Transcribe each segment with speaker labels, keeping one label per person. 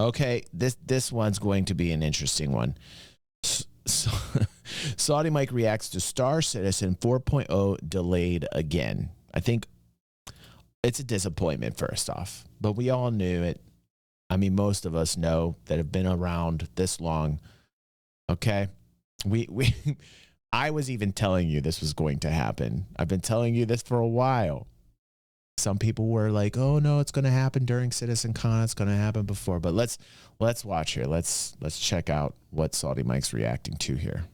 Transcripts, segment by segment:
Speaker 1: Okay, this one's going to be an interesting one. So, SaltEMike reacts to Star Citizen 4.0 delayed again. I think it's a disappointment, first off, but we all knew it. I mean, most of us know that have been around this long. Okay, we I was even telling you this was going to happen. I've been telling you this for a while. Some people were like, "Oh no, it's going to happen during CitizenCon. It's going to happen before." But let's watch here. Let's check out what SaltEMike's reacting to here.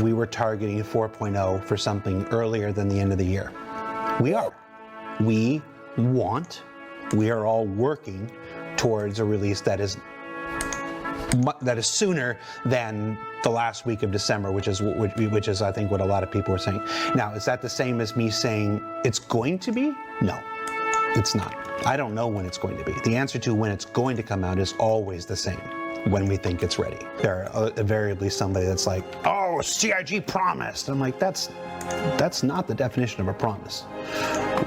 Speaker 2: We were targeting 4.0 for something earlier than the end of the year. We are. We are all working towards a release that is sooner than the last week of December, which is I think what a lot of people are saying. Now, is that the same as me saying it's going to be? No. It's not. I don't know when it's going to be. The answer to when it's going to come out is always the same: when we think it's ready. There are invariably somebody that's like, "Oh, CIG promised." I'm like, that's not the definition of a promise.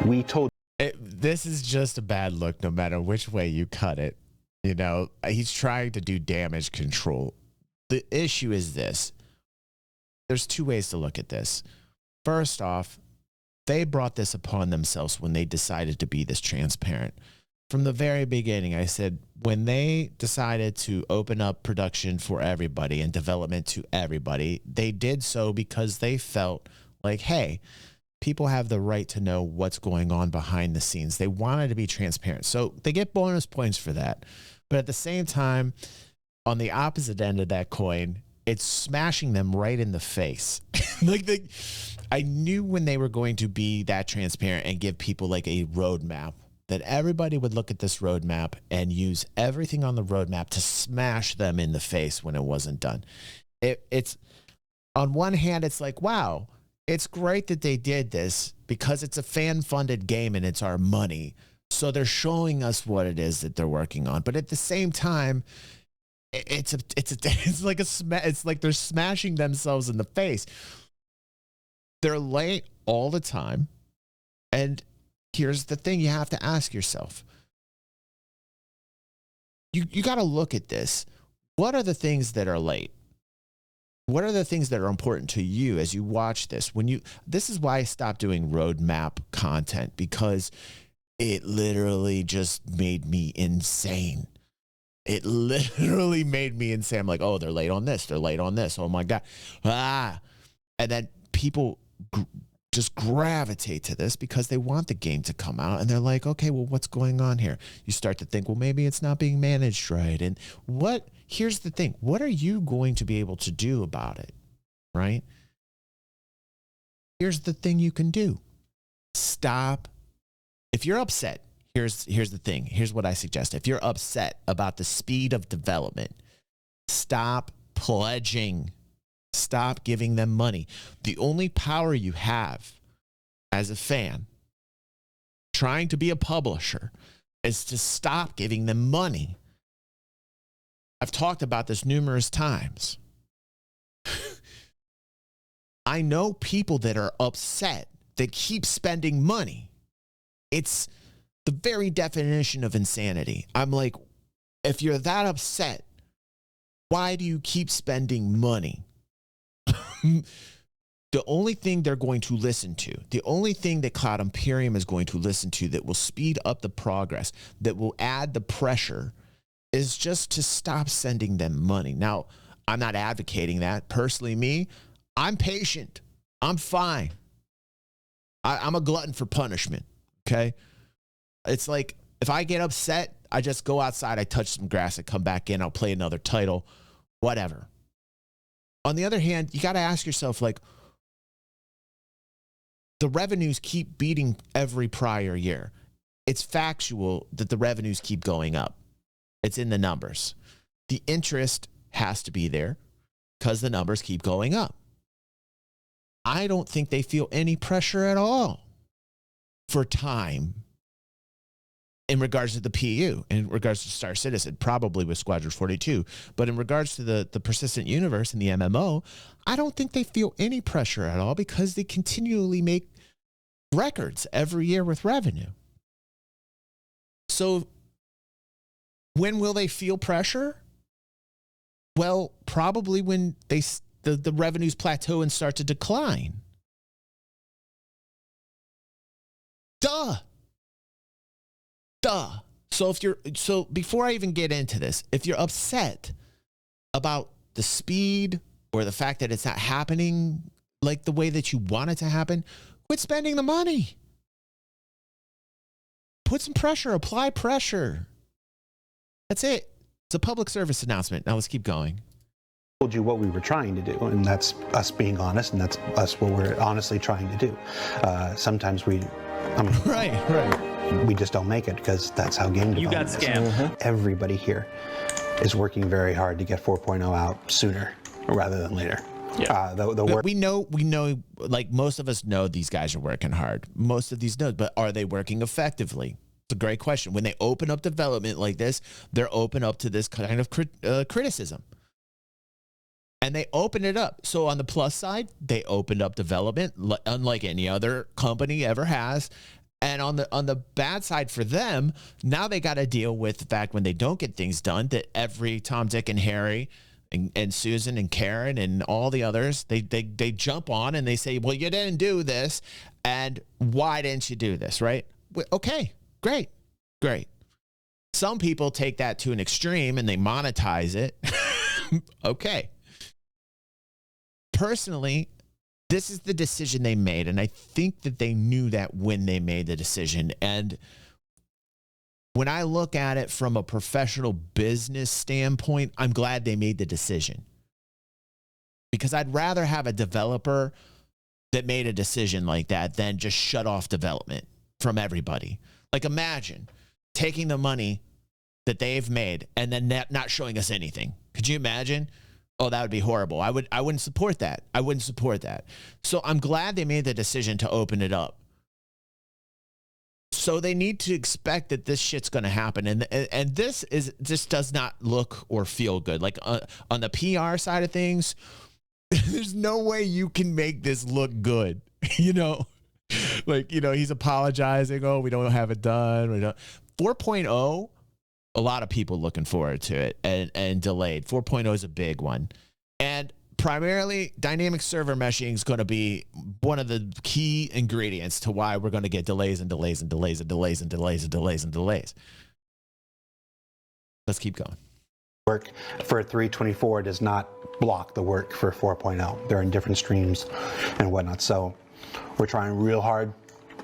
Speaker 2: We told.
Speaker 1: This is just a bad look no matter which way you cut it. You know, he's trying to do damage control. The issue is this. There's two ways to look at this. First off, they brought this upon themselves when they decided to be this transparent. From the very beginning, I said, when they decided to open up production for everybody and development to everybody, they did so because they felt like, hey, people have the right to know what's going on behind the scenes. They wanted to be transparent. So they get bonus points for that. But at the same time, on the opposite end of that coin, it's smashing them right in the face. I knew when they were going to be that transparent and give people like a roadmap, that everybody would look at this roadmap and use everything on the roadmap to smash them in the face when it wasn't done. It's on one hand, it's like, wow, it's great that they did this because it's a fan-funded game and it's our money. So they're showing us what it is that they're working on. But at the same time, it's like they're smashing themselves in the face. They're late all the time. And here's the thing you have to ask yourself. You got to look at this. What are the things that are late? What are the things that are important to you as you watch this? This is why I stopped doing roadmap content, because it literally just made me insane. It literally made me insane. I'm like, oh, they're late on this. They're late on this. Oh my God. And then people just gravitate to this because they want the game to come out. And they're like, okay, well, what's going on here? You start to think, well, maybe it's not being managed right. And here's the thing. What are you going to be able to do about it? Right? Here's the thing you can do. Stop. If you're upset, here's the thing. Here's what I suggest. If you're upset about the speed of development, stop pledging. Stop giving them money. The only power you have as a fan trying to be a publisher is to stop giving them money. I've talked about this numerous times. I know people that are upset that keep spending money. It's the very definition of insanity. I'm like, if you're that upset, why do you keep spending money? The only thing they're going to listen to, the only thing that Cloud Imperium is going to listen to that will speed up the progress, that will add the pressure, is just to stop sending them money. Now, I'm not advocating that. Personally, me, I'm patient. I'm fine. I'm a glutton for punishment, okay? It's like if I get upset, I just go outside, I touch some grass, I come back in, I'll play another title, whatever. On the other hand, you got to ask yourself, like, the revenues keep beating every prior year. It's factual that the revenues keep going up. It's in the numbers. The interest has to be there because the numbers keep going up. I don't think they feel any pressure at all for time in regards to the PU, in regards to Star Citizen, probably with Squadron 42. But in regards to the persistent universe and the MMO, I don't think they feel any pressure at all because they continually make records every year with revenue. So When will they feel pressure? Well, probably when the revenues plateau and start to decline. Duh. So before I even get into this, if you're upset about the speed or the fact that it's not happening like the way that you want it to happen, quit spending the money. Put some pressure, apply pressure. That's it. It's a public service announcement. Now let's keep going.
Speaker 2: Told you what we were trying to do, and that's us being honest, and that's us what we're honestly trying to do. Sometimes we just don't make it because that's how game development is.
Speaker 3: You got scammed.
Speaker 2: Mm-hmm. Everybody here is working very hard to get 4.0 out sooner rather than later.
Speaker 1: Yeah. The work. We know, like most of us know these guys are working hard. Most of these know, but are they working effectively? It's a great question. When they open up development like this, they're open up to this kind of criticism. And they open it up. So on the plus side, they opened up development unlike any other company ever has. And on the bad side for them, now they got to deal with the fact when they don't get things done that every Tom, Dick, and Harry and Susan and Karen and all the others, they jump on and they say, well, you didn't do this. And why didn't you do this, right? Okay, great. Some people take that to an extreme and they monetize it. Okay. Personally, this is the decision they made, and I think that they knew that when they made the decision. And when I look at it from a professional business standpoint, I'm glad they made the decision. Because I'd rather have a developer that made a decision like that than just shut off development from everybody. Like imagine taking the money that they've made and then not showing us anything. Could you imagine? Oh, that would be horrible. I wouldn't support that. I wouldn't support that. So I'm glad they made the decision to open it up. So they need to expect that this shit's going to happen. And this does not look or feel good. Like on the PR side of things, there's no way you can make this look good. Like, he's apologizing. Oh, we don't have it done. 4.0. A lot of people looking forward to it and delayed. 4.0 is a big one. And primarily, dynamic server meshing is going to be one of the key ingredients to why we're going to get delays and delays and delays and delays and delays and delays and delays. Let's keep going.
Speaker 2: Work for 3.24 does not block the work for 4.0. They're in different streams and whatnot. So we're trying real hard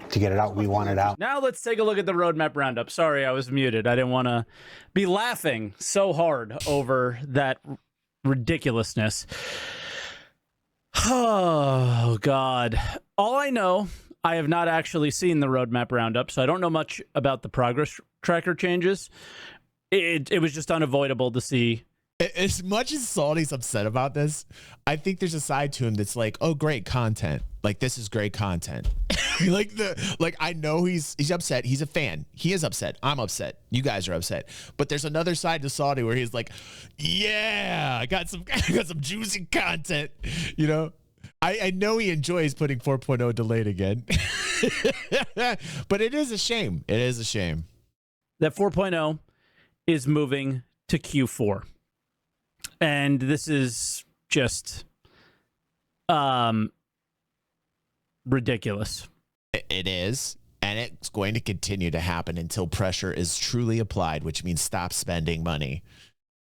Speaker 2: to get it out. We want it out.
Speaker 3: Now let's take a look at the roadmap roundup. Sorry, I was muted. I didn't want to be laughing so hard over that ridiculousness. Oh, God. All I know, I have not actually seen the roadmap roundup, so I don't know much about the progress tracker changes. It was just unavoidable to see.
Speaker 1: As much as Salty's upset about this, I think there's a side to him that's like, oh, great content. Like, this is great content. I know he's upset. He's a fan. He is upset. I'm upset. You guys are upset. But there's another side to Salty where he's like, yeah, I got some juicy content. I know he enjoys putting 4.0 delayed again. But it is a shame. It is a shame.
Speaker 3: That 4.0 is moving to Q4. And this is just ridiculous.
Speaker 1: It is. And it's going to continue to happen until pressure is truly applied, which means stop spending money.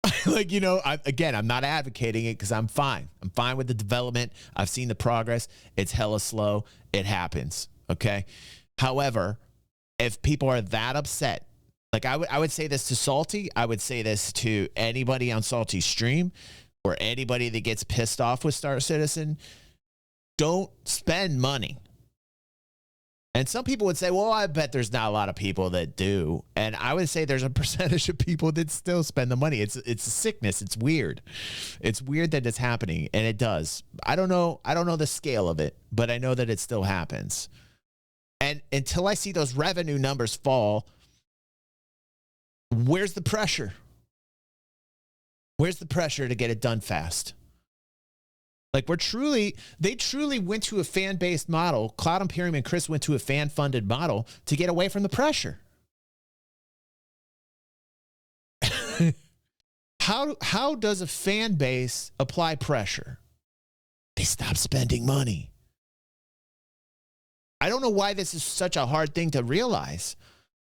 Speaker 1: I'm not advocating it because I'm fine. I'm fine with the development. I've seen the progress. It's hella slow. It happens. Okay. However, if people are that upset, like I would say this to Salty. I would say this to anybody on Salty's stream or anybody that gets pissed off with Star Citizen. Don't spend money. And some people would say, well, I bet there's not a lot of people that do. And I would say there's a percentage of people that still spend the money. It's a sickness. It's weird. It's weird that it's happening. And it does. I don't know the scale of it, but I know that it still happens. And until I see those revenue numbers fall, where's the pressure? Where's the pressure to get it done fast? Like they truly went to a fan-based model. Cloud Imperium and Chris went to a fan-funded model to get away from the pressure. How does a fan base apply pressure? They stop spending money. I don't know why this is such a hard thing to realize.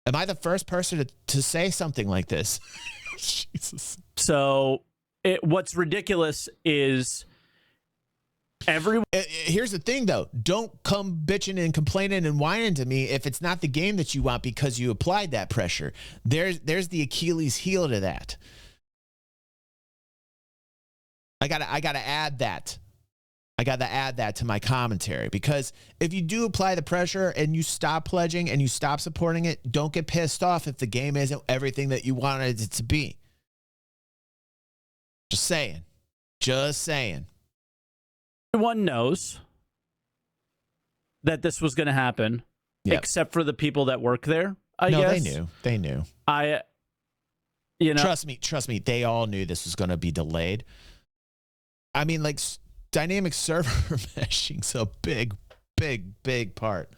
Speaker 1: Am I the first person to say something like this? Jesus.
Speaker 3: So what's ridiculous is everyone.
Speaker 1: Here's the thing, though. Don't come bitching and complaining and whining to me if it's not the game that you want because you applied that pressure. There's the Achilles heel to that. I gotta add that. I got to add that to my commentary, because if you do apply the pressure and you stop pledging and you stop supporting it, don't get pissed off if the game isn't everything that you wanted it to be. Just saying. Just saying.
Speaker 3: Everyone knows that this was going to happen, except for the people that work there, I guess.
Speaker 1: They knew. Trust me, they all knew this was going to be delayed. I mean, like, dynamic server meshing's a big part.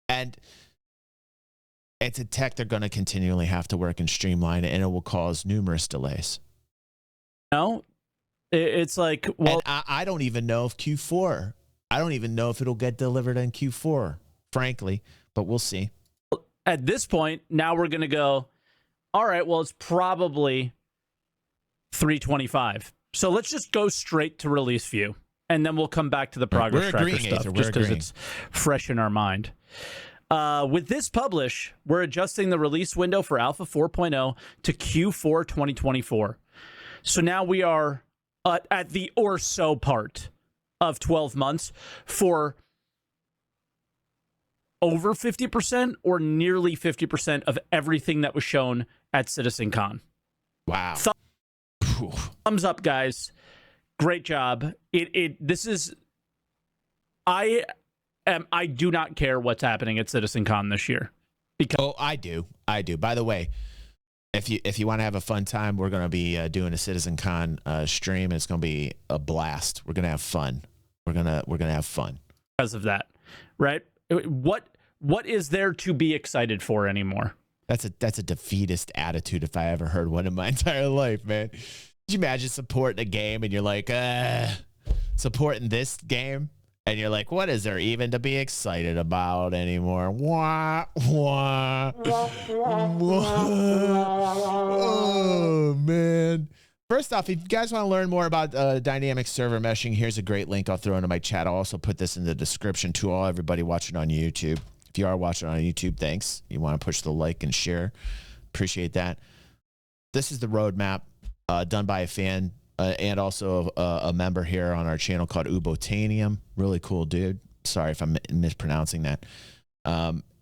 Speaker 1: And it's a tech they're going to continually have to work and streamline, and it will cause numerous delays.
Speaker 3: No, it's like, well,
Speaker 1: and I don't even know if Q4, I don't even know if it'll get delivered in Q4, frankly, but we'll see.
Speaker 3: At this point, now we're going to go, all right, well, it's probably 325. So let's just go straight to release view. And then we'll come back to the progress tracker stuff, just because it's fresh in our mind. With this publish, we're adjusting the release window for Alpha 4.0 to Q4 2024. So now we are at the or so part of 12 months for over 50% or nearly 50% of everything that was shown at CitizenCon.
Speaker 1: Wow.
Speaker 3: Thumbs up, guys. Great job. This is, I do not care what's happening at CitizenCon this year.
Speaker 1: Because I do. By the way, if you want to have a fun time, we're going to be doing a CitizenCon stream. It's going to be a blast. We're going to have fun. We're going to have fun
Speaker 3: because of that, right? What is there to be excited for anymore?
Speaker 1: That's a defeatist attitude if I ever heard one in my entire life, man. Could you imagine supporting a game and you're like, supporting this game? And you're like, what is there even to be excited about anymore? Wah, wah, wah. Oh, man. First off, if you guys want to learn more about dynamic server meshing, here's a great link I'll throw into my chat. I'll also put this in the description to everybody watching on YouTube. If you are watching on YouTube, thanks. You want to push the like and share. Appreciate that. This is the roadmap. Done by a fan and also a member here on our channel called Ubotanium. Really cool dude. Sorry if I'm mispronouncing that.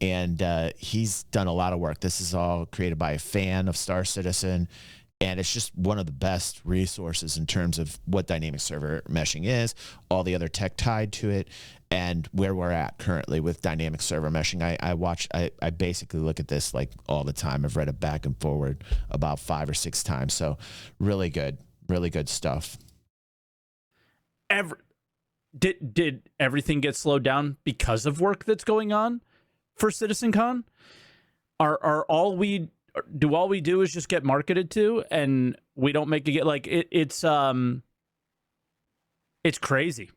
Speaker 1: And he's done a lot of work. This is all created by a fan of Star Citizen. And it's just one of the best resources in terms of what dynamic server meshing is, all the other tech tied to it, and where we're at currently with dynamic server meshing. I basically look at this like all the time. I've read it back and forward about 5 or 6 times. So really good stuff.
Speaker 3: Did everything get slowed down because of work that's going on for CitizenCon? Do all we do is just get marketed to, and we don't make it like it's crazy.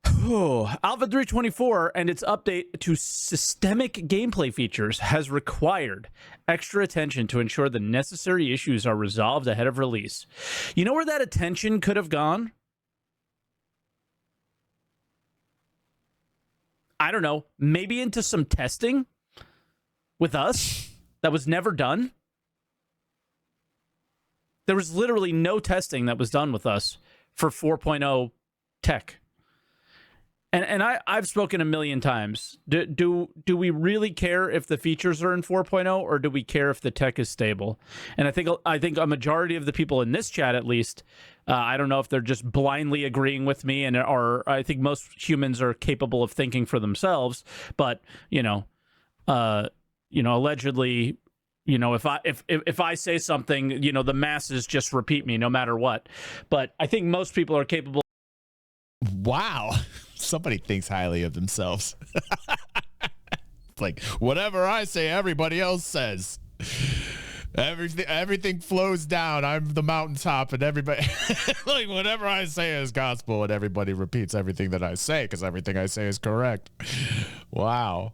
Speaker 3: Alpha 3.24 and its update to systemic gameplay features has required extra attention to ensure the necessary issues are resolved ahead of release. You know where that attention could have gone? I don't know, maybe into some testing with us that was never done. There was literally no testing that was done with us for 4.0 tech. And I've spoken a million times. Do we really care if the features are in 4.0, or do we care if the tech is stable? And I think a majority of the people in this chat, at least, I don't know if they're just blindly agreeing with me, or I think most humans are capable of thinking for themselves. But allegedly, if I say something, the masses just repeat me no matter what. But I think most people are capable.
Speaker 1: Wow. Somebody thinks highly of themselves. It's like, whatever I say, everybody else says. Everything flows down. I'm the mountaintop, and everybody like whatever I say is gospel, and everybody repeats everything that I say because everything I say is correct. Wow.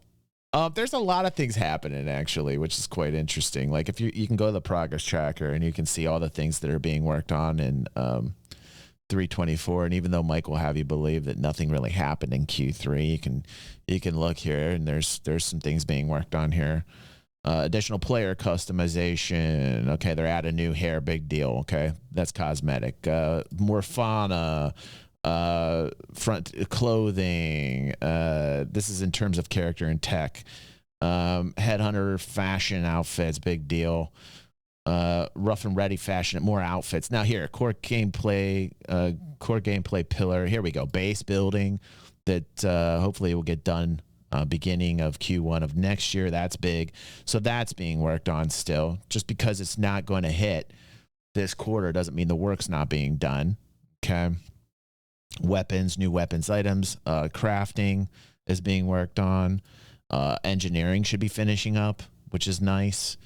Speaker 1: There's a lot of things happening actually, which is quite interesting. Like if you can go to the progress tracker and you can see all the things that are being worked on in 324. And even though Mike will have you believe that nothing really happened in Q3, you can look here and there's some things being worked on here. Additional player customization. Okay, they're adding new hair. Big deal. Okay, that's cosmetic. More fauna. Front clothing. This is in terms of character and tech. Headhunter fashion outfits. Big deal. Rough and ready fashion. More outfits. Now here, core gameplay pillar. Here we go. Base building that hopefully will get done beginning of Q1 of next year. That's big. So that's being worked on still. Just because it's not going to hit this quarter doesn't mean the work's not being done. Okay. Weapons, new weapons items, crafting is being worked on. Engineering should be finishing up, which is nice.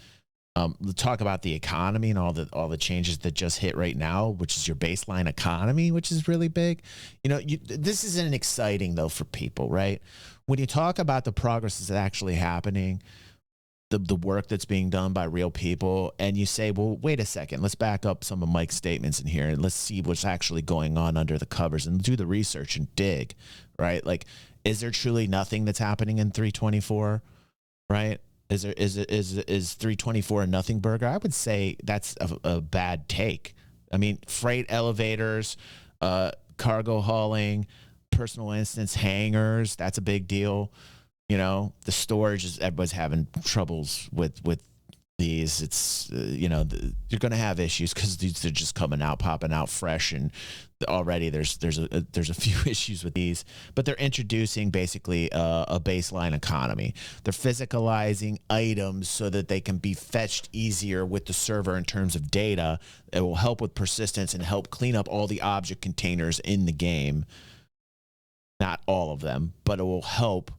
Speaker 1: Talk about the economy and all the changes that just hit right now, which is your baseline economy, which is really big. This isn't exciting though for people, right? When you talk about the progress that's actually happening, the work that's being done by real people, and you say, well, wait a second, let's back up some of Mike's statements in here and let's see what's actually going on under the covers and do the research and dig, right? Like, is there truly nothing that's happening in 324, right? Is 324 a nothing burger? I would say that's a bad take. I mean, freight elevators, cargo hauling, personal instance hangars, that's a big deal. The storage is, everybody's having troubles with these. It's, you're going to have issues because they're just popping out fresh. And already there's a few issues with these, but they're introducing basically a baseline economy. They're physicalizing items so that they can be fetched easier with the server in terms of data. It will help with persistence and help clean up all the object containers in the game. Not all of them, but it will help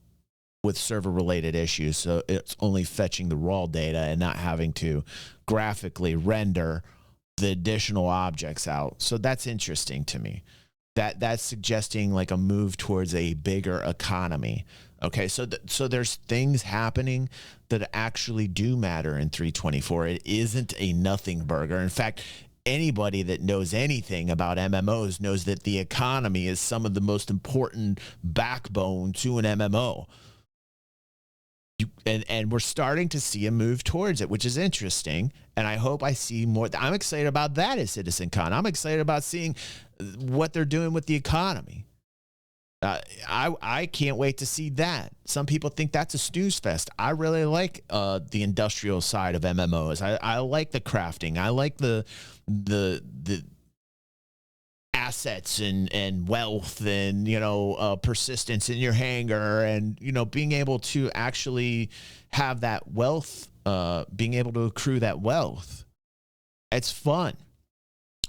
Speaker 1: with server-related issues, so it's only fetching the raw data and not having to graphically render the additional objects out. So that's interesting to me. That's suggesting like a move towards a bigger economy. Okay, so there's things happening that actually do matter in 324. It isn't a nothing burger. In fact, anybody that knows anything about MMOs knows that the economy is some of the most important backbone to an MMO. And we're starting to see a move towards it, which is interesting. And I hope I see more. I'm excited about that at CitizenCon. I'm excited about seeing what they're doing with the economy. I can't wait to see that. Some people think that's a snooze fest. I really like the industrial side of MMOs. I like the crafting. I like the assets and wealth and persistence in your hangar and being able to actually have that wealth, being able to accrue that wealth. It's fun.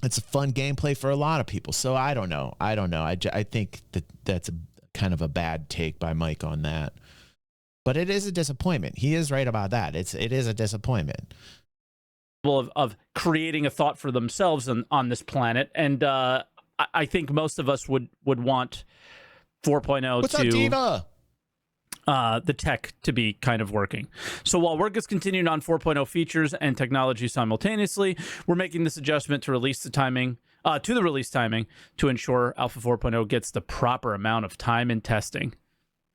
Speaker 1: It's a fun gameplay for a lot of people. So I don't know. I think that's a kind of a bad take by Mike on that. But it is a disappointment. He is right about that. It is a disappointment.
Speaker 3: Of creating a thought for themselves on this planet, and I think most of us would want 4.0
Speaker 1: What's up, Diva?
Speaker 3: The tech to be kind of working. So while work is continuing on 4.0 features and technology simultaneously, we're making this adjustment to the release timing to ensure Alpha 4.0 gets the proper amount of time in testing.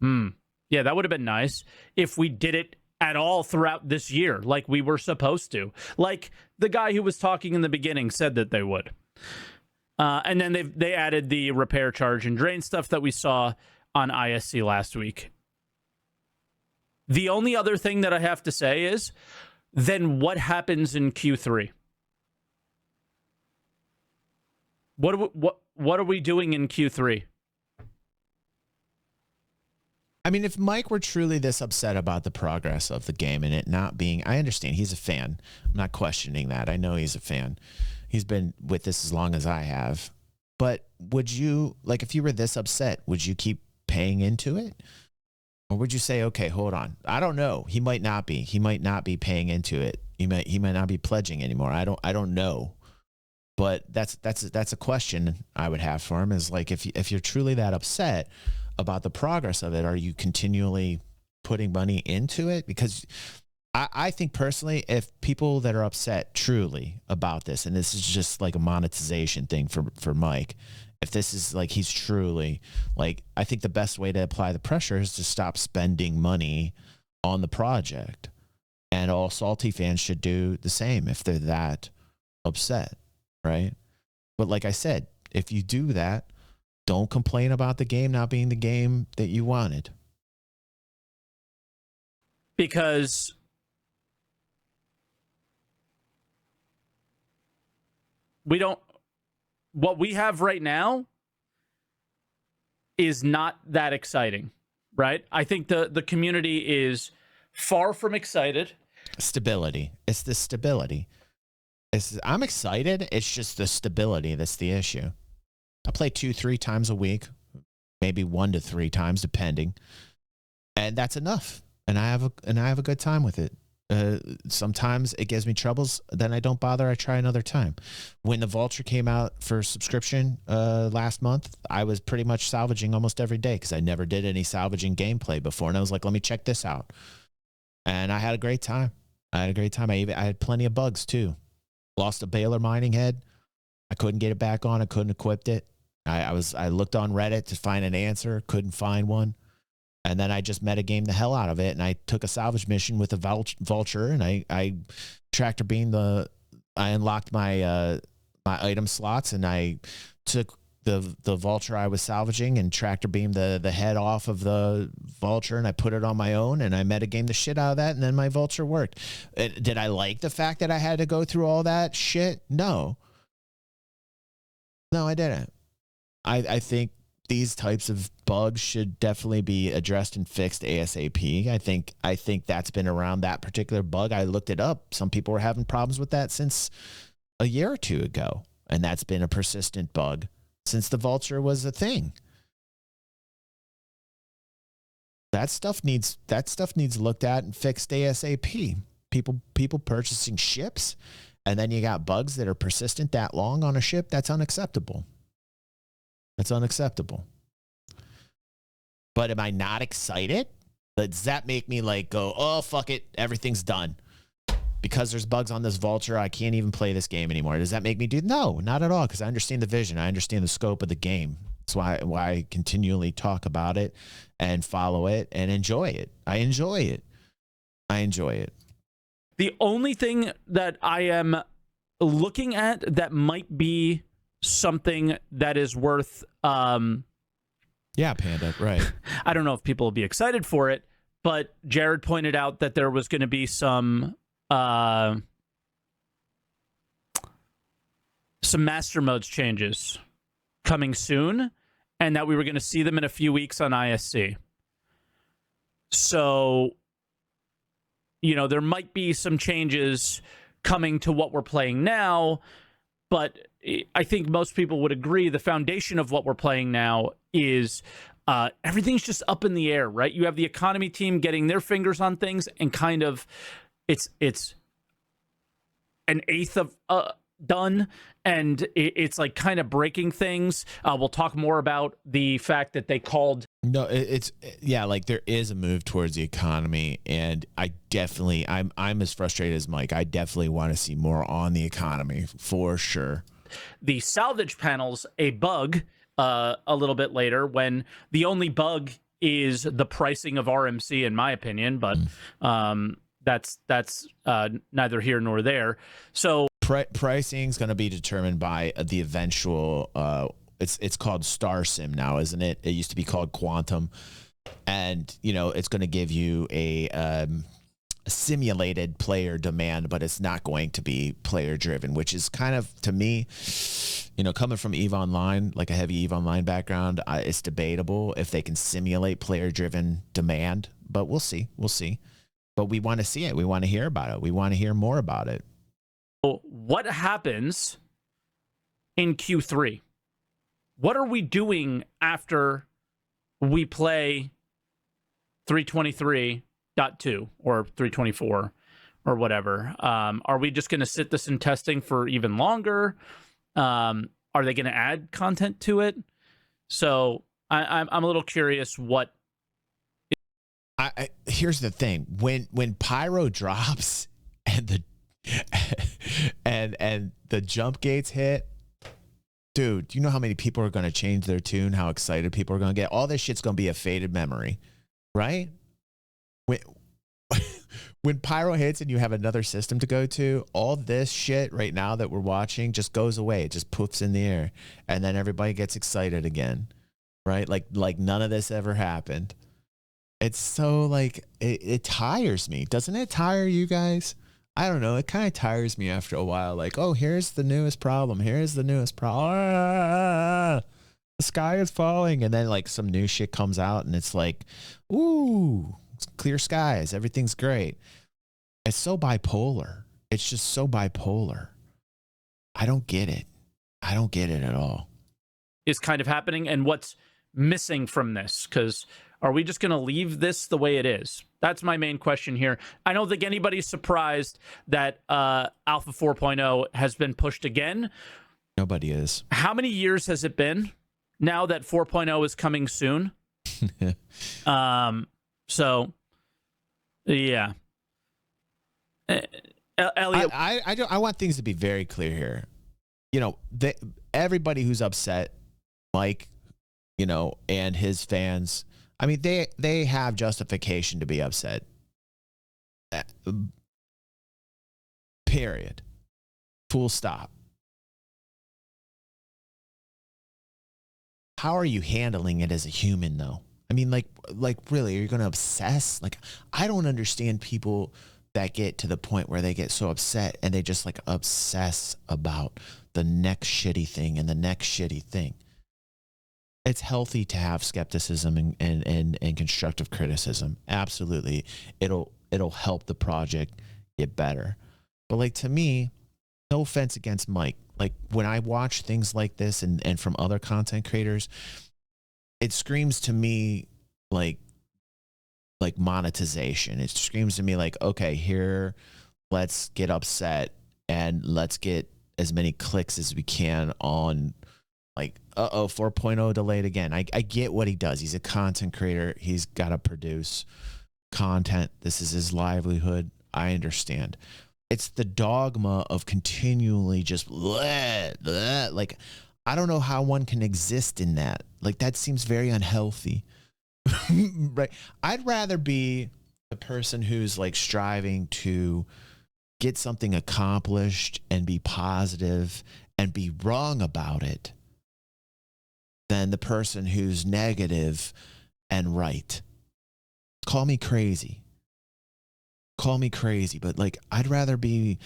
Speaker 3: Yeah, that would have been nice if we did it at all throughout this year, like we were supposed to. Like the guy who was talking in the beginning said that they would. And then they added the repair, charge, and drain stuff that we saw on ISC last week. The only other thing that I have to say is, then what happens in Q3? What are we doing in Q3?
Speaker 1: I mean, if Mike were truly this upset about the progress of the game and it not being, I understand he's a fan. I'm not questioning that. I know he's a fan. He's been with this as long as I have. But would you, like, if you were this upset, would you keep paying into it? Or would you say, okay, hold on, I don't know, he might not be paying into it, he might not be pledging anymore, I don't know. But that's a question I would have for him, is like, if you're truly that upset about the progress of it, are you continually putting money into it? Because I think personally, if people that are upset truly about this, and this is just like a monetization thing for Mike, if this is like, he's truly like, I think the best way to apply the pressure is to stop spending money on the project. And all Salty fans should do the same if they're that upset, right? But like I said, if you do that, don't complain about the game not being the game that you wanted.
Speaker 3: Because what we have right now is not that exciting, right? I think the community is far from excited.
Speaker 1: Stability. It's the stability. I'm excited. It's just the stability that's the issue. I play 2-3 times a week, maybe 1 to 3 times, depending, and that's enough. And I have a good time with it. Sometimes it gives me troubles, then I don't bother. I try another time. When the Vulture came out for subscription last month, I was pretty much salvaging almost every day because I never did any salvaging gameplay before, and I was like, let me check this out, and I had a great time. I had plenty of bugs too. Lost a Baylor mining head. I couldn't get it back on. I couldn't equip it. I looked on Reddit to find an answer, couldn't find one. And then I just metagamed the hell out of it, and I took a salvage mission with a Vulture, and I tractor beamed I unlocked my my item slots, and I took the Vulture I was salvaging and tractor beamed the head off of the Vulture, and I put it on my own, and I metagamed the shit out of that, and then my Vulture worked. Did I like the fact that I had to go through all that shit? No, I didn't. I think these types of bugs should definitely be addressed and fixed ASAP. I think that's been around, that particular bug. I looked it up. Some people were having problems with that since a year or two ago, and that's been a persistent bug since the Vulture was a thing. That stuff needs looked at and fixed ASAP. People purchasing ships, and then you got bugs that are persistent that long on a ship. That's unacceptable. That's unacceptable. But am I not excited? Does that make me like go, oh, fuck it, everything's done? Because there's bugs on this Vulture, I can't even play this game anymore. Does that make me do? No, not at all, because I understand the vision. I understand the scope of the game. That's why I continually talk about it and follow it and enjoy it. I enjoy it.
Speaker 3: The only thing that I am looking at that might be something that is worth
Speaker 1: yeah, Panda, right.
Speaker 3: I don't know if people will be excited for it, but Jared pointed out that there was going to be some master modes changes coming soon, and that we were going to see them in a few weeks on ISC. So, there might be some changes coming to what we're playing now, but I think most people would agree the foundation of what we're playing now is everything's just up in the air, right? You have the economy team getting their fingers on things, and kind of it's an eighth of done, and it's like kind of breaking things. We'll talk more about the fact that they called.
Speaker 1: No, like there is a move towards the economy, and I'm as frustrated as Mike. I definitely want to see more on the economy for sure.
Speaker 3: The salvage panel's a bug a little bit later, when the only bug is the pricing of RMC, in my opinion, but that's neither here nor there. So
Speaker 1: pricing is going to be determined by the eventual it's called Star Sim now, isn't it? It used to be called Quantum, and it's going to give you a simulated player demand, but it's not going to be player driven, which is kind of, to me, coming from EVE Online, like a heavy EVE Online background, it's debatable if they can simulate player driven demand, but we'll see. But we want to see it. We want to hear about it. We want to hear more about it.
Speaker 3: What happens in Q3? What are we doing after we play 323.2 or 324 or whatever. Are we just going to sit this in testing for even longer? Are they going to add content to it? So I'm a little curious what.
Speaker 1: Here's the thing: when Pyro drops and the jump gates hit, dude, do you know how many people are going to change their tune? How excited people are going to get? All this shit's going to be a faded memory, right? When Pyro hits and you have another system to go to, all this shit right now that we're watching just goes away. It just poofs in the air, and then everybody gets excited again, right? Like none of this ever happened. It's so like it tires me. Doesn't it tire you guys? I don't know. It kind of tires me after a while. Like, oh, here's the newest problem. Here's the newest problem. The sky is falling. And then like some new shit comes out and it's like, ooh, clear skies. Everything's great. It's so bipolar. It's just so bipolar. I don't get it. I don't get it at all.
Speaker 3: Is kind of happening and what's missing from this? Because are we just going to leave this the way it is? That's my main question here. I don't think anybody's surprised that Alpha 4.0 has been pushed again.
Speaker 1: Nobody is.
Speaker 3: How many years has it been now that 4.0 is coming soon? So, yeah. Elliot,
Speaker 1: I want things to be very clear here. You know, everybody who's upset, Mike, you know, and his fans, I mean, they have justification to be upset. Period. Full stop. How are you handling it as a human, though? I mean, like really, are you going to obsess? Like, I don't understand people that get to the point where they get so upset and they just like obsess about the next shitty thing and the next shitty thing. It's healthy to have skepticism and constructive criticism. Absolutely. It'll help the project get better. But like, to me, no offense against Mike, like when I watch things like this and from other content creators, it screams to me like monetization. It screams to me like, okay, here, let's get upset and let's get as many clicks as we can on like, 4.0 delayed again. I get what he does. He's a content creator. He's got to produce content. This is his livelihood. I understand. It's the dogma of continually just like, I don't know how one can exist in that. Like, that seems very unhealthy. Right? I'd rather be the person who's like striving to get something accomplished and be positive and be wrong about it than the person who's negative and right. Call me crazy. Call me crazy, but like, I'd rather be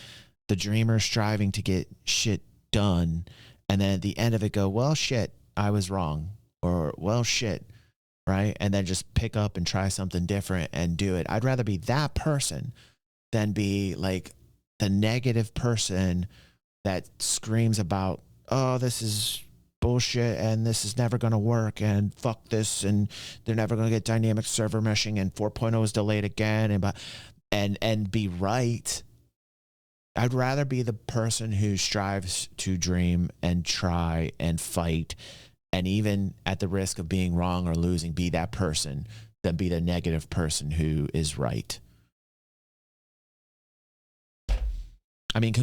Speaker 1: the dreamer striving to get shit done and then at the end of it go, well, shit, I was wrong, or well, shit, right? And then just pick up and try something different and do it. I'd rather be that person than be like the negative person that screams about, oh, this is bullshit and this is never going to work and fuck this and they're never going to get dynamic server meshing and 4.0 is delayed again and be right. I'd rather be the person who strives to dream and try and fight and even at the risk of being wrong or losing, be that person than be the negative person who is right. I mean,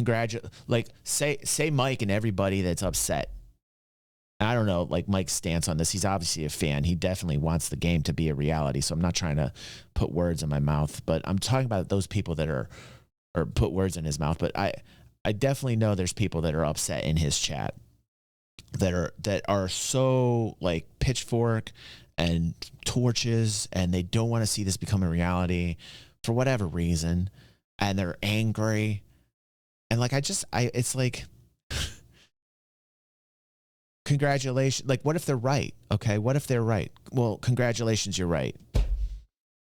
Speaker 1: say Mike and everybody that's upset. I don't know, like Mike's stance on this. He's obviously a fan. He definitely wants the game to be a reality. So I'm not trying to put words in my mouth, but I'm talking about those people that are, or put words in his mouth. But I definitely know there's people that are upset in his chat that are so like pitchfork and torches, and they don't want to see this become a reality for whatever reason, and they're angry. And like, it's like, congratulations. Like, what if they're right? Okay. What if they're right? Well, congratulations, you're right.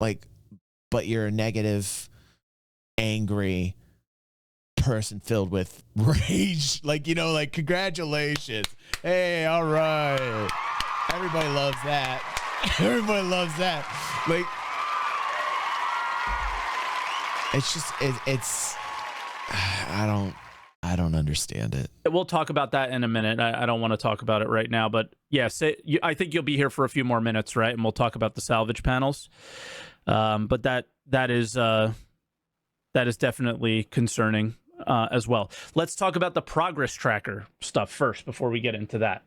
Speaker 1: Like, but you're a negative, angry person filled with rage. Like, you know, like, congratulations. Hey, all right. Everybody loves that. Everybody loves that. Like, It's just it's I don't understand it.
Speaker 3: We'll talk about that in a minute. I don't want to talk about it right now, but yes, I think you'll be here for a few more minutes, right? And we'll talk about the salvage panels. But that is definitely concerning as well. Let's talk about the progress tracker stuff first before we get into that.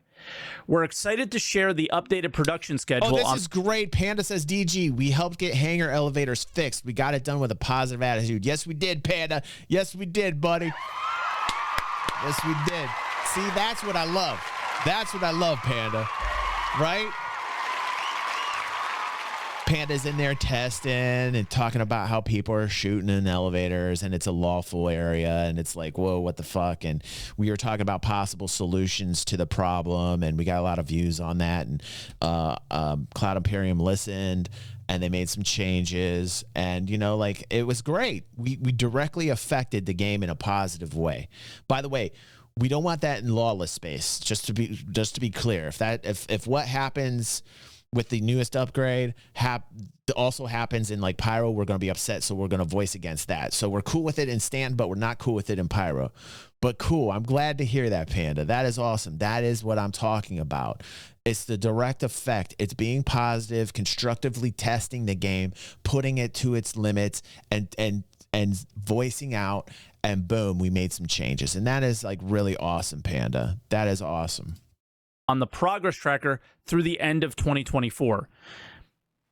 Speaker 3: We're excited to share the updated production schedule.
Speaker 1: Oh, this is great. Panda says, DG, we helped get hangar elevators fixed. We got it done with a positive attitude. Yes, we did, Panda. Yes, we did, buddy. Yes, we did. See, that's what I love. That's what I love, Panda. Right? Panda's in there testing and talking about how people are shooting in elevators and it's a lawful area and it's like, whoa, what the fuck? And we were talking about possible solutions to the problem and we got a lot of views on that. And Cloud Imperium listened and they made some changes and, you know, like it was great. We directly affected the game in a positive way. By the way, we don't want that in lawless space, just to be clear. If what happens with the newest upgrade also happens in like Pyro, we're going to be upset, so we're going to voice against that. So we're cool with it in Stand, but we're not cool with it in Pyro. But cool, I'm glad to hear that, Panda. That is awesome. That is what I'm talking about. It's the direct effect. It's being positive, constructively testing the game, putting it to its limits, and voicing out, and boom, we made some changes. And that is like really awesome, Panda. That is awesome.
Speaker 3: On the progress tracker through the end of 2024.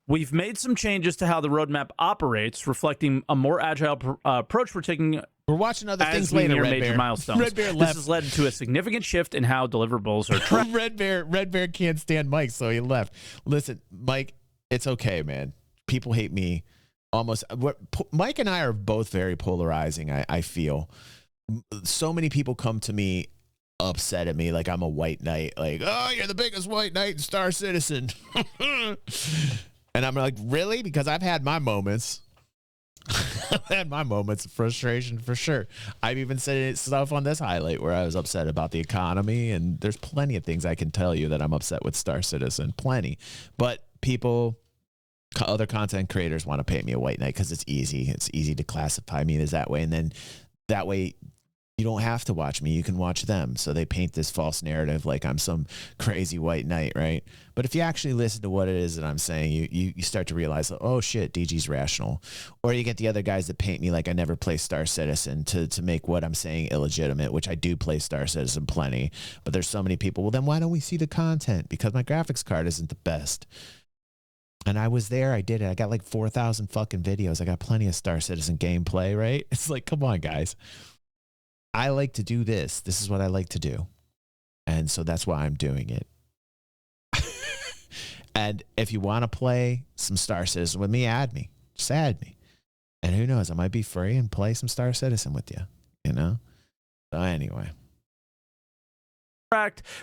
Speaker 3: We've made some changes to how the roadmap operates, reflecting a more agile approach we're taking.
Speaker 1: We're watching other things later, Red
Speaker 3: major
Speaker 1: Bear.
Speaker 3: milestones.
Speaker 1: Red Bear
Speaker 3: this
Speaker 1: left.
Speaker 3: has led to a significant shift in how deliverables are tracked.
Speaker 1: Red Bear can't stand Mike, so he left. Listen, Mike, it's okay, man. People hate me. Mike and I are both very polarizing, I feel. So many people come to me upset at me like I'm a white knight, like, oh, you're the biggest white knight in Star Citizen. And I'm like, really? Because I've had my moments. I've had my moments of frustration for sure. I've even said stuff on this highlight where I was upset about the economy, and there's plenty of things I can tell you that I'm upset with Star Citizen. Plenty. But other content creators want to paint me a white knight because it's easy. It's easy to classify me as that way. And then that way you don't have to watch me. You can watch them. So they paint this false narrative like I'm some crazy white knight, right? But if you actually listen to what it is that I'm saying, you start to realize, oh shit, DG's rational. Or you get the other guys that paint me like I never play Star Citizen to make what I'm saying illegitimate, which I do play Star Citizen plenty. But there's so many people, well, then why don't we see the content? Because my graphics card isn't the best. And I was there. I did it. I got like 4,000 fucking videos. I got plenty of Star Citizen gameplay, right? It's like, come on, guys. I like to do this. This is what I like to do. And so that's why I'm doing it. And if you want to play some Star Citizen with me, add me. Just add me. And who knows, I might be free and play some Star Citizen with you, you know? So anyway.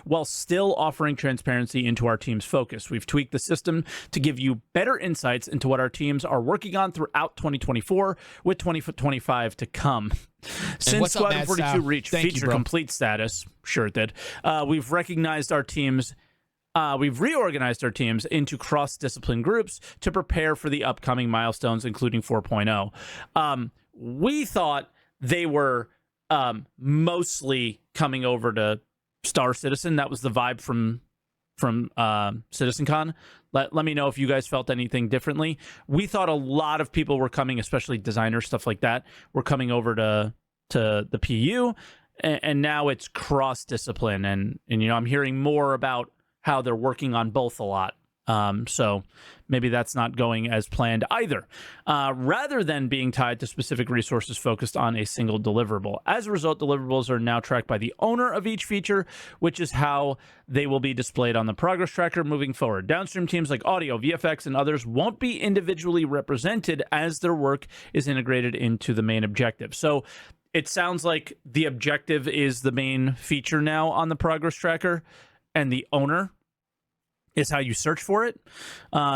Speaker 3: While still offering transparency into our team's focus. We've tweaked the system to give you better insights into what our teams are working on throughout 2024 with 2025 to come. Since Squadron 42 reached feature complete status, sure it did, we've reorganized our teams into cross-discipline groups to prepare for the upcoming milestones, including 4.0. We thought they were mostly coming over to Star Citizen. That was the vibe from CitizenCon. Let me know if you guys felt anything differently. We thought a lot of people were coming, especially designers, stuff like that, were coming over to the PU, and now it's cross-discipline, and you know, I'm hearing more about how they're working on both a lot. So maybe that's not going as planned either. Rather than being tied to specific resources focused on a single deliverable. As a result, deliverables are now tracked by the owner of each feature, which is how they will be displayed on the progress tracker moving forward. Downstream teams like audio, VFX, and others won't be individually represented as their work is integrated into the main objective. So it sounds like the objective is the main feature now on the progress tracker, and the owner is how you search for it.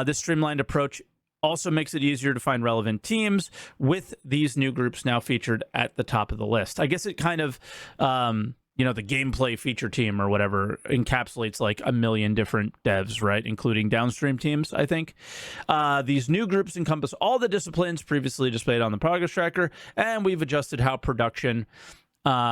Speaker 3: This streamlined approach also makes it easier to find relevant teams with these new groups now featured at the top of the list. I guess it kind of you know, the gameplay feature team or whatever encapsulates like a million different devs, right? Including downstream teams, I think. These new groups encompass all the disciplines previously displayed on the progress tracker, and we've adjusted how production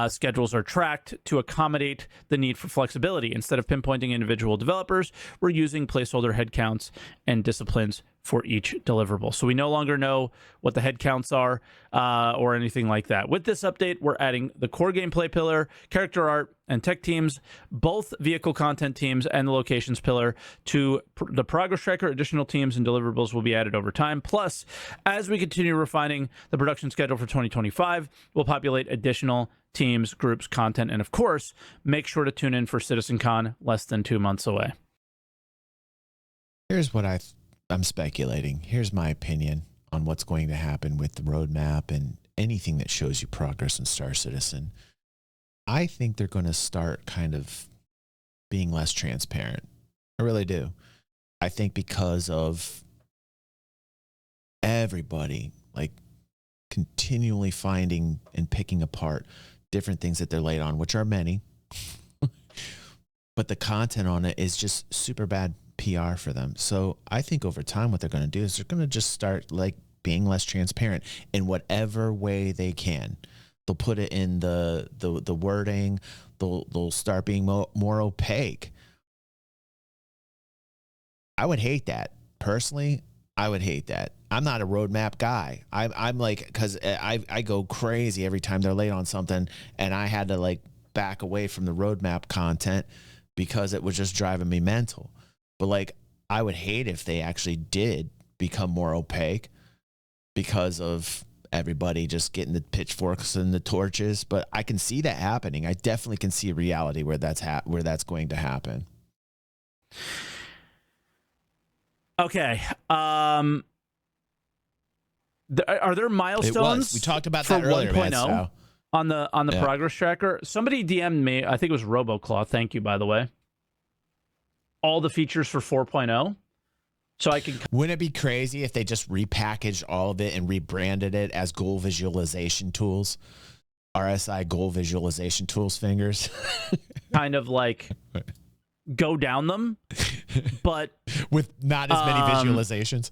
Speaker 3: schedules are tracked to accommodate the need for flexibility. Instead of pinpointing individual developers, we're using placeholder headcounts and disciplines for each deliverable. So we no longer know what the headcounts are or anything like that. With this update, we're adding the core gameplay pillar, character art, and tech teams, both vehicle content teams, and the locations pillar to the progress tracker. Additional teams and deliverables will be added over time. Plus, as we continue refining the production schedule for 2025, we'll populate additional teams, groups, content, and of course, make sure to tune in for CitizenCon less than 2 months away.
Speaker 1: Here's what I'm speculating. Here's my opinion on what's going to happen with the roadmap and anything that shows you progress in Star Citizen. I think they're going to start kind of being less transparent. I really do. I think because of everybody like continually finding and picking apart different things that they're laid on, which are many, but the content on it is just super bad PR for them. So I think over time what they're going to do is they're going to just start like being less transparent in whatever way they can. They'll put it in the wording. They'll start being more opaque. I would hate that. Personally, I would hate that. I'm not a roadmap guy. I'm like, because I go crazy every time they're late on something, and I had to like back away from the roadmap content because it was just driving me mental. But like, I would hate if they actually did become more opaque because of everybody just getting the pitchforks and the torches. But I can see that happening. I definitely can see a reality where that's going to happen.
Speaker 3: Okay. Are there milestones?
Speaker 1: We talked about
Speaker 3: for
Speaker 1: that earlier,
Speaker 3: 1.0 on the progress tracker? Somebody DM'd me. I think it was RoboClaw. Thank you, by the way. All the features for 4.0. So I can.
Speaker 1: Wouldn't it be crazy if they just repackaged all of it and rebranded it as goal visualization tools? RSI goal visualization tools, fingers.
Speaker 3: Kind of like go down them, but
Speaker 1: with not as many visualizations.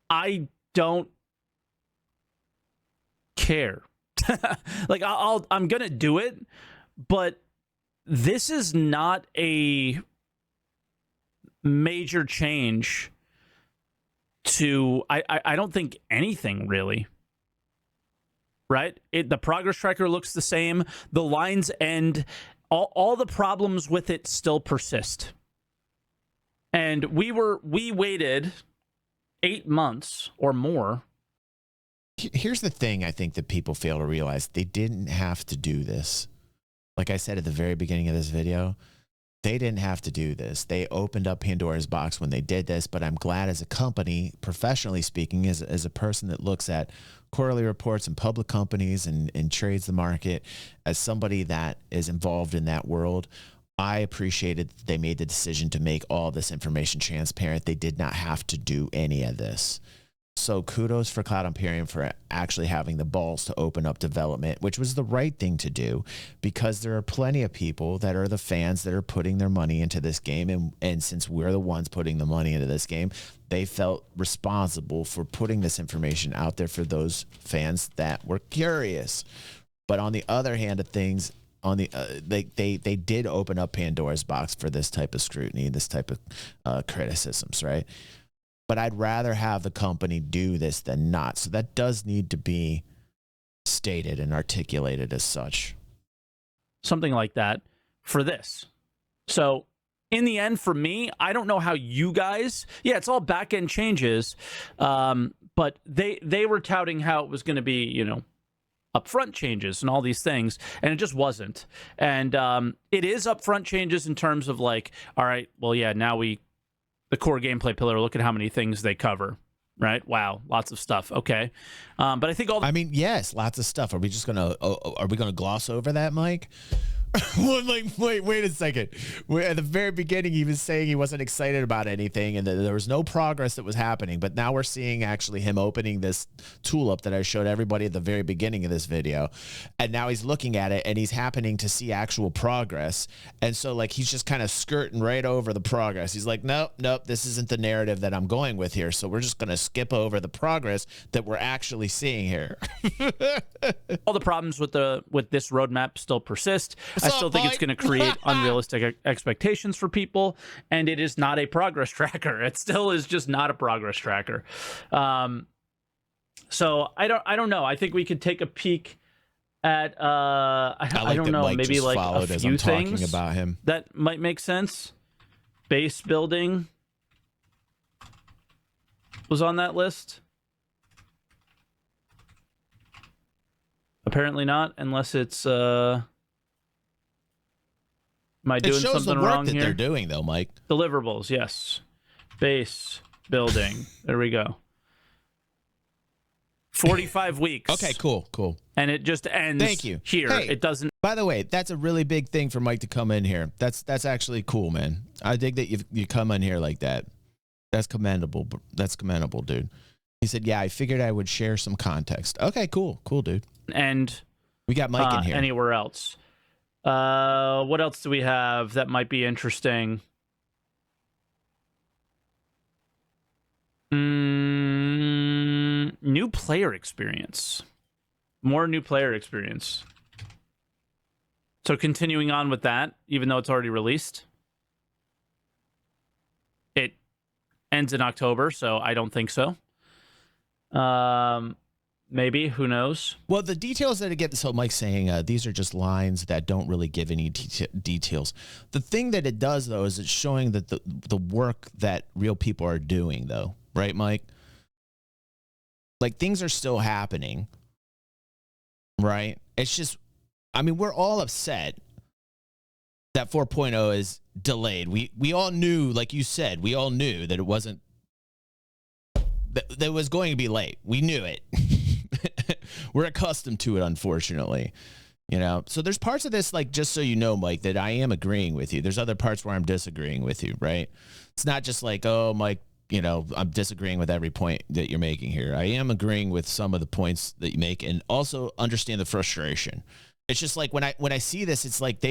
Speaker 3: I don't care. Like I'm going to do it, but this is not a major change to I don't think anything really. Right? The progress tracker looks the same. The lines end. All the problems with it still persist. And we waited 8 months or more.
Speaker 1: Here's the thing I think that people fail to realize. They didn't have to do this. Like I said at the very beginning of this video, they didn't have to do this. They opened up Pandora's box when they did this, but I'm glad as a company, professionally speaking, as a person that looks at quarterly reports and public companies and trades the market, as somebody that is involved in that world, I appreciated that they made the decision to make all this information transparent. They did not have to do any of this. So kudos for Cloud Imperium for actually having the balls to open up development, which was the right thing to do, because there are plenty of people that are the fans that are putting their money into this game. And since we're the ones putting the money into this game, they felt responsible for putting this information out there for those fans that were curious. But on the other hand of things, they did open up Pandora's box for this type of scrutiny, this type of criticisms, right? But I'd rather have the company do this than not. So that does need to be stated and articulated as such.
Speaker 3: Something like that for this. So in the end, for me, I don't know how you guys, it's all back-end changes, but they were touting how it was going to be, upfront changes and all these things, and it just wasn't. And it is upfront changes in terms of like, all right, well, now the core gameplay pillar, look at how many things they cover, right? Wow, lots of stuff. Okay. But I think yes, lots of stuff. Are we going to gloss over that, Mike?
Speaker 1: Well, like, wait a second. At the very beginning, he was saying he wasn't excited about anything and that there was no progress that was happening. But now we're seeing actually him opening this tool up that I showed everybody at the very beginning of this video. And now he's looking at it and he's happening to see actual progress. And so like, he's just kind of skirting right over the progress. He's like, nope, this isn't the narrative that I'm going with here. So we're just going to skip over the progress that we're actually seeing here.
Speaker 3: All the problems with this roadmap still persist. I still think it's going to create unrealistic expectations for people, and it is not a progress tracker. It still is just not a progress tracker. So I don't know. I think we could take a peek at I don't know, maybe like a few things
Speaker 1: about him
Speaker 3: that might make sense. Base building was on that list. Apparently not, unless it's am I doing something
Speaker 1: the work
Speaker 3: wrong
Speaker 1: that
Speaker 3: here?
Speaker 1: They're doing though, Mike.
Speaker 3: Deliverables, yes. Base building. There we go. 45 weeks.
Speaker 1: Okay, cool.
Speaker 3: And it just ends
Speaker 1: Thank you.
Speaker 3: Here.
Speaker 1: Hey,
Speaker 3: it doesn't.
Speaker 1: By the way, that's a really big thing for Mike to come in here. That's actually cool, man. I dig that you come in here like that. That's commendable. That's commendable, dude. He said, yeah, I figured I would share some context. Okay, cool, dude.
Speaker 3: And
Speaker 1: we got Mike in here.
Speaker 3: Anywhere else. What else do we have that might be interesting? New player experience. More new player experience. So continuing on with that, even though it's already released. It ends in October, so I don't think so. Maybe, who knows?
Speaker 1: Well, the details that it gets, so Mike's saying these are just lines that don't really give any details. The thing that it does, though, is it's showing that the work that real people are doing, though. Right, Mike? Like, things are still happening. Right? It's just, I mean, we're all upset that 4.0 is delayed. We all knew, like you said, we all knew that it wasn't, that it was going to be late. We knew it. We're accustomed to it, unfortunately. You know, so there's parts of this, like, just so you know, Mike, that I am agreeing with you. There's other parts where I'm disagreeing with you, right? It's not just like, oh, Mike, you know, I'm disagreeing with every point that you're making here. I am agreeing with some of the points that you make, and also understand the frustration. It's just like when I see this, it's like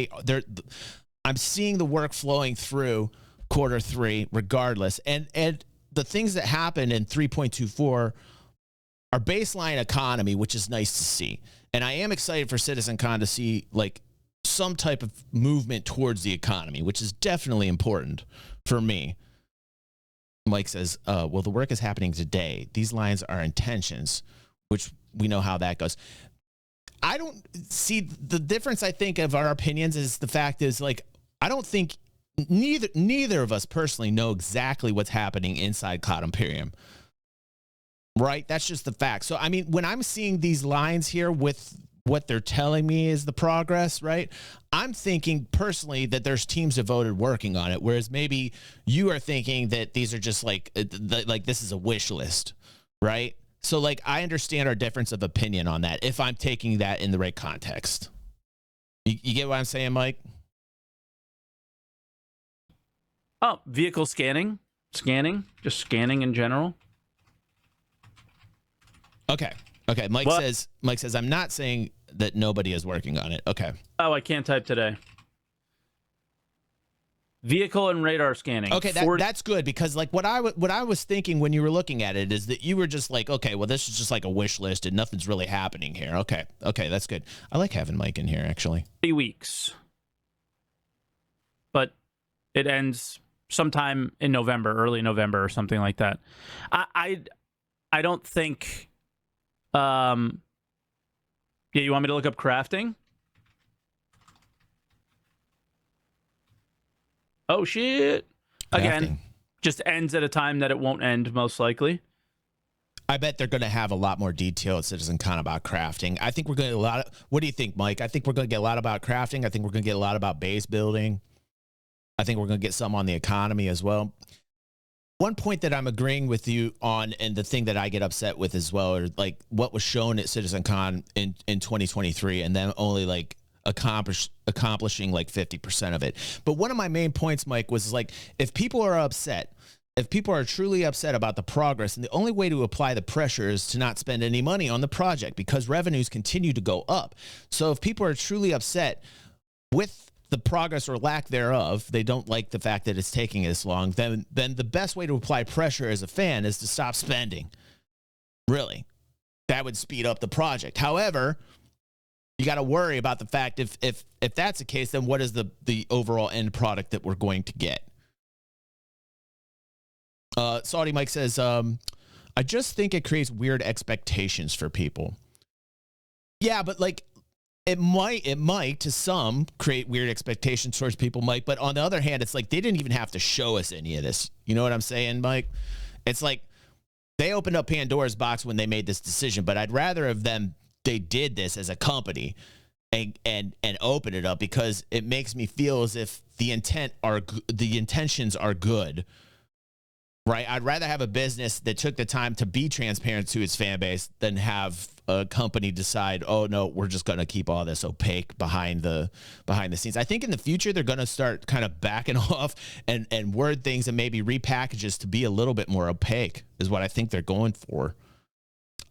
Speaker 1: I'm seeing the work flowing through Q3 regardless, and the things that happen in 3.24 are baseline economy, which is nice to see. And I am excited for CitizenCon to see like some type of movement towards the economy, which is definitely important for me. Mike says, well, the work is happening today. These lines are intentions, which we know how that goes. I don't see the difference. I think of our opinions is the fact is like, I don't think neither of us personally know exactly what's happening inside Cloud Imperium. Right? That's just the fact. So, I mean, when I'm seeing these lines here with what they're telling me is the progress, right? I'm thinking personally that there's teams devoted working on it, whereas maybe you are thinking that these are just like this is a wish list, right? So, like, I understand our difference of opinion on that if I'm taking that in the right context. You get what I'm saying, Mike?
Speaker 3: Oh, vehicle scanning, just scanning in general.
Speaker 1: Okay. Mike says, I'm not saying that nobody is working on it. Okay.
Speaker 3: Oh, I can't type today. Vehicle and radar scanning.
Speaker 1: Okay, that's good because like what I was thinking when you were looking at it is that you were just like, okay, well, this is just like a wish list and nothing's really happening here. Okay, that's good. I like having Mike in here actually.
Speaker 3: 3 weeks, but it ends sometime in November, early November or something like that. I don't think. Yeah, you want me to look up crafting? Oh, shit. Again, just ends at a time that it won't end, most likely.
Speaker 1: I bet they're going to have a lot more detail at CitizenCon about crafting. I think we're going to get a lot of... What do you think, Mike? I think we're going to get a lot about crafting. I think we're going to get a lot about base building. I think we're going to get some on the economy as well. One point that I'm agreeing with you on, and the thing that I get upset with as well, are like what was shown at CitizenCon in 2023, and then only like accomplishing like 50% of it. But one of my main points, Mike, was like, if people are upset, if people are truly upset about the progress, and the only way to apply the pressure is to not spend any money on the project because revenues continue to go up. So if people are truly upset with the progress or lack thereof, they don't like the fact that it's taking this long, then the best way to apply pressure as a fan is to stop spending. Really. That would speed up the project. However, you got to worry about the fact if that's the case, then what is the overall end product that we're going to get? SaltEMike says, I just think it creates weird expectations for people. Yeah, but like it might to some create weird expectations towards people, Mike. But on the other hand, it's like they didn't even have to show us any of this. You know what I'm saying, Mike? It's like they opened up Pandora's box when they made this decision, but I'd rather have them, they did this as a company and open it up, because it makes me feel as if the intentions are good. Right, I'd rather have a business that took the time to be transparent to its fan base than have a company decide, oh no, we're just going to keep all this opaque behind the scenes. I think in the future they're going to start kind of backing off and word things and maybe repackages to be a little bit more opaque is what I think they're going for.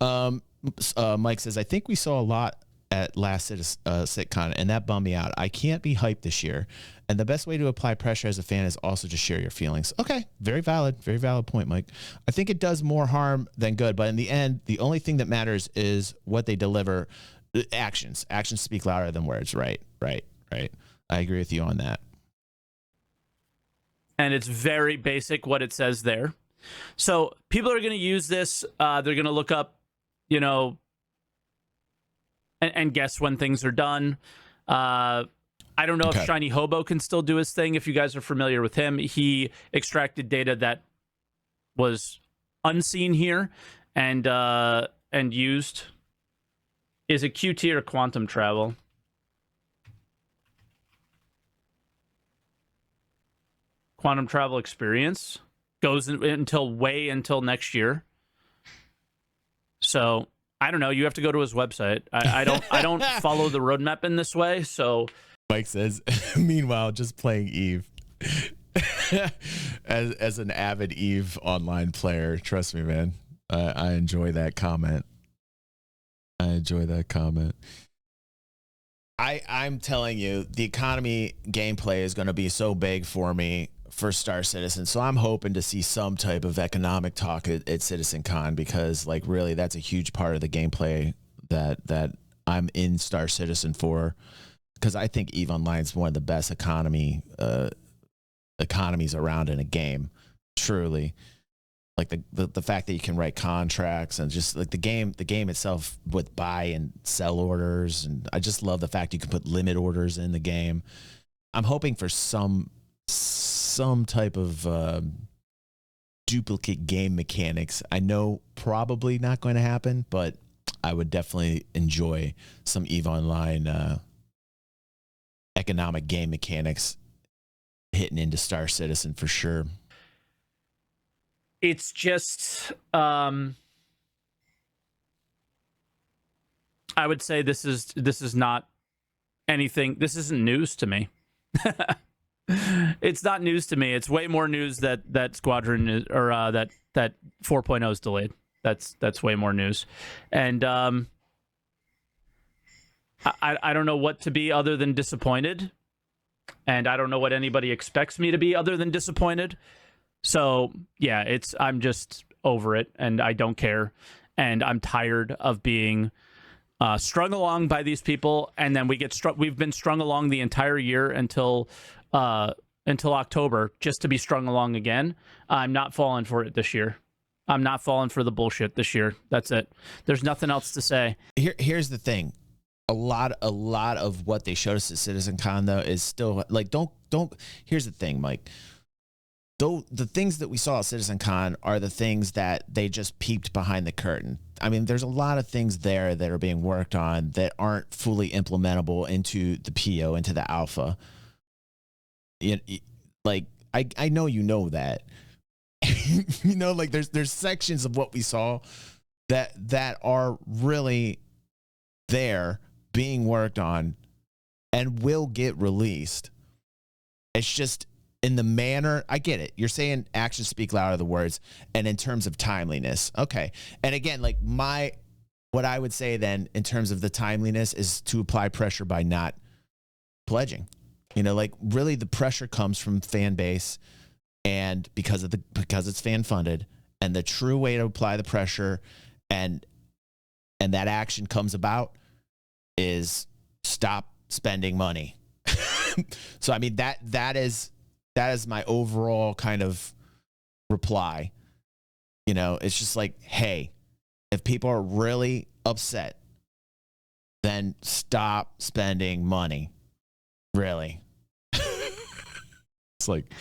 Speaker 1: Mike says, I think we saw a lot at last SitCon, and that bummed me out. I can't be hyped this year. And the best way to apply pressure as a fan is also just share your feelings. Okay, very valid point, Mike. I think it does more harm than good, but in the end, the only thing that matters is what they deliver. Actions speak louder than words. Right. I agree with you on that.
Speaker 3: And it's very basic what it says there. So people are going to use this. They're going to look up, and guess when things are done. I don't know if Shiny Hobo can still do his thing. If you guys are familiar with him, he extracted data that was unseen here and used. Is it QT or quantum travel? Quantum travel experience goes until next year. So I don't know. You have to go to his website. I don't follow the roadmap in this way. So
Speaker 1: Mike says, meanwhile, just playing Eve. as an avid Eve online player, trust me, man, I enjoy that comment. I'm telling you, the economy gameplay is going to be so big for me for Star Citizen. So I'm hoping to see some type of economic talk at CitizenCon, because like really that's a huge part of the gameplay that I'm in Star Citizen for. Because I think EVE Online is one of the best economies around in a game, truly. Like the fact that you can write contracts and just like the game itself with buy and sell orders, and I just love the fact you can put limit orders in the game. I'm hoping for some type of duplicate game mechanics. I know probably not going to happen, but I would definitely enjoy some EVE Online economic game mechanics hitting into Star Citizen for sure.
Speaker 3: It's just I would say this is not anything. This isn't news to me. It's not news to me. It's way more news that Squadron is, or that 4.0 is delayed. That's way more news. And I don't know what to be other than disappointed, and I don't know what anybody expects me to be other than disappointed. So yeah, I'm just over it, and I don't care, and I'm tired of being strung along by these people, and then we've been strung along the entire year until October just to be strung along again. I'm not falling for it this year. I'm not falling for the bullshit this year. That's it. There's nothing else to say.
Speaker 1: Here's the thing. A lot of what they showed us at CitizenCon though is still like don't. Here's the thing, Mike. Though the things that we saw at CitizenCon are the things that they just peeped behind the curtain. I mean, there's a lot of things there that are being worked on that aren't fully implementable into the PO, into the alpha. Like I know you know that. Like there's sections of what we saw that are really there being worked on and will get released. It's just in the manner, I get it. You're saying actions speak louder than words, and in terms of timeliness. Okay. And again, like what I would say then in terms of the timeliness is to apply pressure by not pledging. You know, like really the pressure comes from fan base and because it's fan funded, and the true way to apply the pressure and that action comes about is stop spending money. So I mean that is my overall kind of reply. You know, it's just like, hey, if people are really upset, then stop spending money. Really. It's like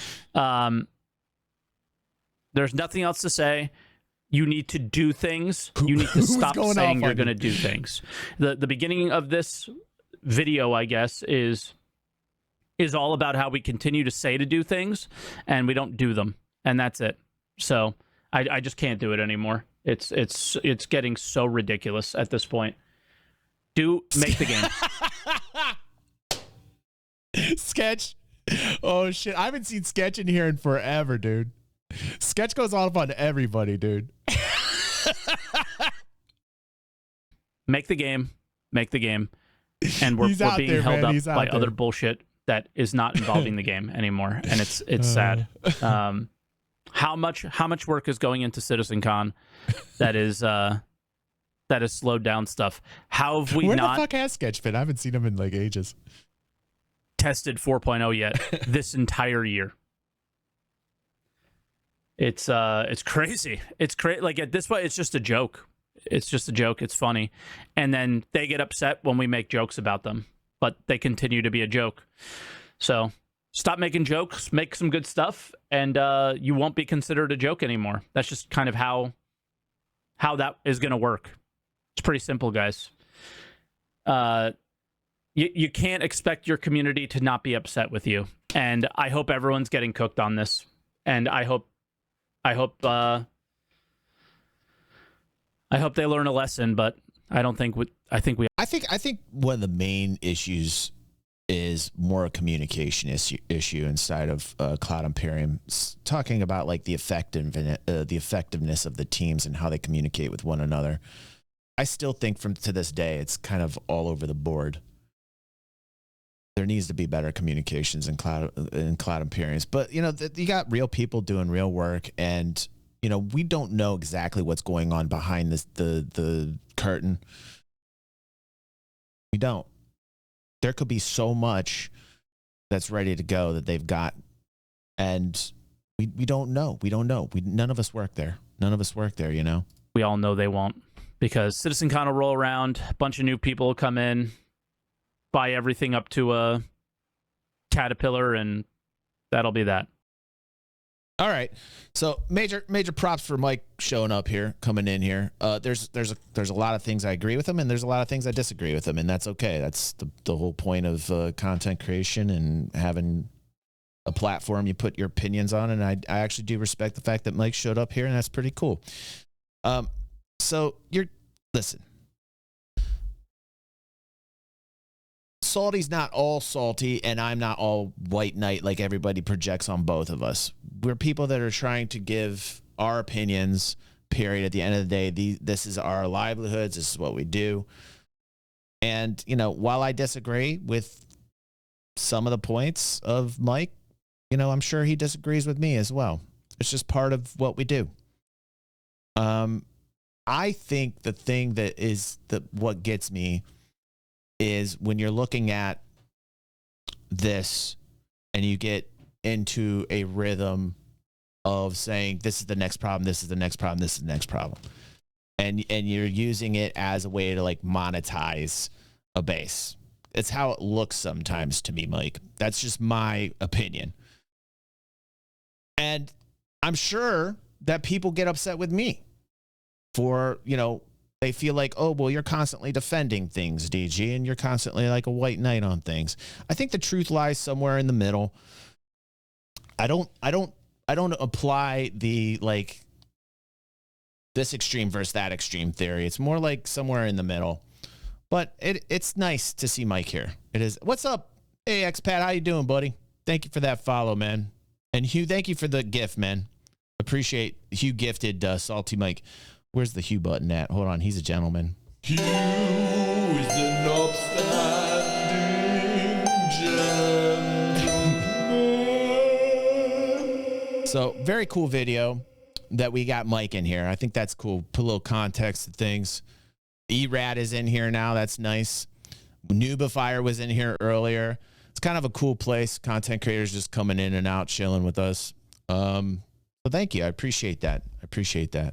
Speaker 3: there's nothing else to say. You need to do things. You need to stop saying you're going to do things. The beginning of this video, I guess, is all about how we continue to say to do things and we don't do them, and that's it. So I just can't do it anymore. It's getting so ridiculous at this point. Make the game.
Speaker 1: Sketch. Oh shit! I haven't seen Sketch in here in forever, dude. Sketch goes off on everybody, dude.
Speaker 3: Make the game. And we're being held up by other bullshit that is not involving the game anymore, and it's sad. How much work is going into CitizenCon that is slowed down stuff? How have we
Speaker 1: Where
Speaker 3: not
Speaker 1: the fuck has Sketch been? I haven't seen him in like ages.
Speaker 3: Tested 4.0 yet this entire year? It's crazy. It's crazy. Like at this point, it's just a joke. It's just a joke. It's funny. And then they get upset when we make jokes about them, but they continue to be a joke. So stop making jokes, make some good stuff, and you won't be considered a joke anymore. That's just kind of how that is going to work. It's pretty simple, guys. You can't expect your community to not be upset with you. And I hope everyone's getting cooked on this. And I hope they learn a lesson, but I think
Speaker 1: one of the main issues is more a communication issue inside of Cloud Imperium, talking about like the effectiveness of the teams and how they communicate with one another. I still think to this day, it's kind of all over the board. There needs to be better communications in Cloud Imperiums, but you know, you got real people doing real work, and you know, we don't know exactly what's going on behind the curtain. We don't. There could be so much that's ready to go that they've got, and we don't know. We don't know. None of us work there. You know.
Speaker 3: We all know they won't, because CitizenCon will roll around, a bunch of new people will come in, buy everything up to a Caterpillar, and that'll be that.
Speaker 1: All right, so major props for Mike showing up here, coming in here. There's a lot of things I agree with him, and there's a lot of things I disagree with him, and that's okay. That's the whole point of content creation and having a platform you put your opinions on. And I actually do respect the fact that Mike showed up here, and that's pretty cool. So listen. Salty's not all salty, and I'm not all white knight like everybody projects on both of us. We're people that are trying to give our opinions, period. At the end of the day, this is our livelihoods. This is what we do. And, you know, while I disagree with some of the points of Mike, you know, I'm sure he disagrees with me as well. It's just part of what we do. I think the thing that is what gets me is when you're looking at this and you get into a rhythm of saying, this is the next problem, this is the next problem, this is the next problem. And you're using it as a way to like monetize a base. It's how it looks sometimes to me, Mike. That's just my opinion. And I'm sure that people get upset with me for, you know, they feel like, oh, well, you're constantly defending things, DG, and you're constantly like a white knight on things. I think the truth lies somewhere in the middle. I don't apply the like this extreme versus that extreme theory. It's more like somewhere in the middle But it's nice to see Mike here. It is. What's up, AXPat? How you doing, buddy? Thank you for that follow, man. And Hugh, thank you for the gift, man. Appreciate Hugh gifted SaltEMike. Where's the Hugh button at? Hold on, he's a gentleman. Hugh is an upstanding gentleman. So, very cool video that we got Mike in here. I think that's cool. Put a little context to things. E-Rad is in here now. That's nice. Noobifier was in here earlier. It's kind of a cool place. Content creators just coming in and out, chilling with us. So thank you. I appreciate that.